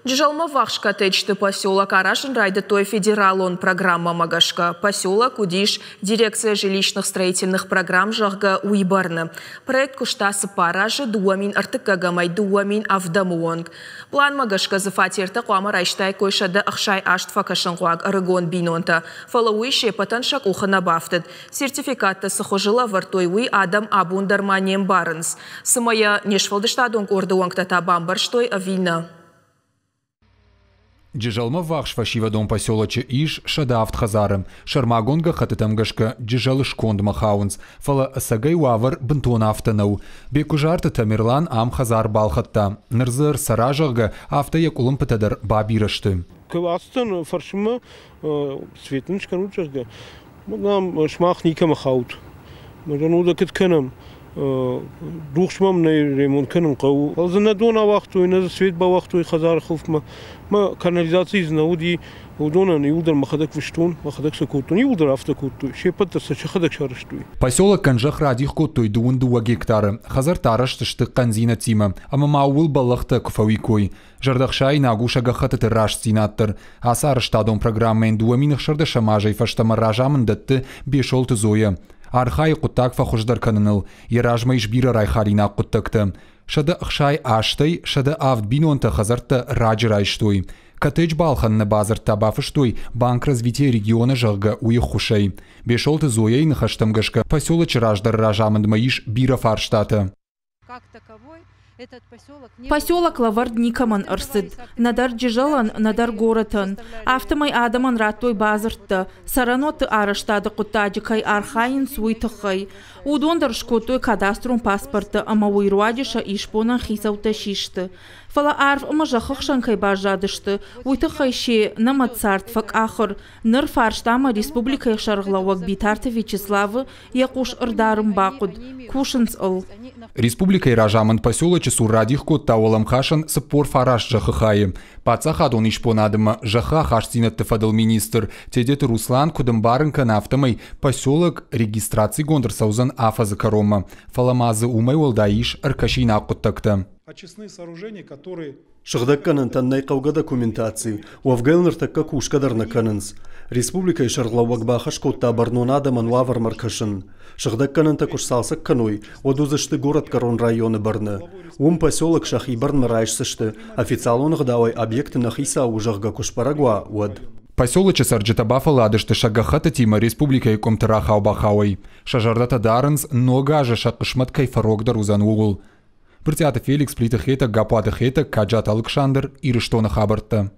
Джызæлмæ ввахс коттеджты поселок аразын райдыдтой федералон программа магашка. Поселок уыдис Дирекция жилищных строительных программ зæгъгæ бæрны. Проект куыста цыппар дуамин артыккагамай дуамин авдамуонг. План магашка за фатертæ хъуамæ райстаиккой шады ақшай ашт фæкæсынхъуаг æрыгон бинонта. Фалауи шепатан шак ухана бафтыд. Сертификатты сыхожила вартойуи адам абундарманем барынс. Сымая нешфалдыштадонг ордуангтата бамбарштой авина. Джызæлмæ ввахс фашивадон поселоче иш шадафт хазарым. Шармагонга хатытамгашка джызæлышконд махаунс. Фала сагай вавар бынтон автанау. Беккуызарты Тамерлан ам хазар балхатта. Нырзыр саражагга авта якулым пытадар бабирашты. Астан фаршыма светничка ручага. Нам шмах ника махаут. Мажануда кытканам. Духшмам не ремонт кэнэм қау. Алзына дона вақтуй, на свет ба вақтуй хазар хуфма. Ма канализации знауди удона не удар махадак виштун, махадак сакутун, не удар автокутуй. Шепатта сачахадак шарыштуй. Поселок канжах радих кутуй дуун 2 гектара. Хазар тараш тышты канзина тима. Ама маул балахта куфавикой. Жардахшай нагушага хатыты раш цинаттыр. Асар штадон программæн дуаминах шардаша мажай фаштама ражамын датты Бесолты Зойæ. Архай куттак фахуждар каныныл, еражмай жбира райхарина куттакты. Шады ақшай аштай, шады авд бинонта хазарта раджи райштой. Коттедж балханны базарта бафыштой, банк развития региона зæгъгæ уйхушай. Бесолты Зойæйы нахаштамгашка поселоч раждар ражамындмаиш бира фарштата. Поселок лавард никаман арсыд. Надар джызæлан, надар горатан. Автомай адаман раттой базарта. Сараноты араштады куттаджикай архайын суйтахай. Удондар шкотой кадаструн паспорта, ама уйруадиша ишпонан хисаута шишты. Фала арф ама жахықшанкай бажадышты. Уйтахайши намацарт фак ахыр. Ныр фарштама республикай шарғлауак битарты Вячеславы якуш ырдарым бақуд. Кушынс ыл. Республикай ражамын поселоче сурадих котта олам хашан сыппор фараш жахықайы. Пацахадон ишпонадыма жаха хаштинатты фадыл министр. Тедеты Руслан кудымбарын канафтамай поселок регистрации гондыр саузан афазы карома. Фаламазы умай олдаиш аркашина куттакта. Очистные сооружения, которые... Шыгдакканын таннай кауга документации, уавгайлныр такка кушкадарна канынс. Республика ишарлауак бахаш котта барнонадаман лавар маркашын. Шыгдакканын такуш салсак каной, одузышты город Корон районы барны. Поселок шахи барн райшсышты, официалон гдавай объекты нахиса ужахга кушпарагуа уад. Поселоче цæрджыты бафаладышты шагахата тима республика и комтырахау бахауай. Шажардата дарынс ногажа шақышмат кайфарогдар узан угул. Біртяты Феликс плитахета гапатахета Каджат Александр ирыштона хабарта.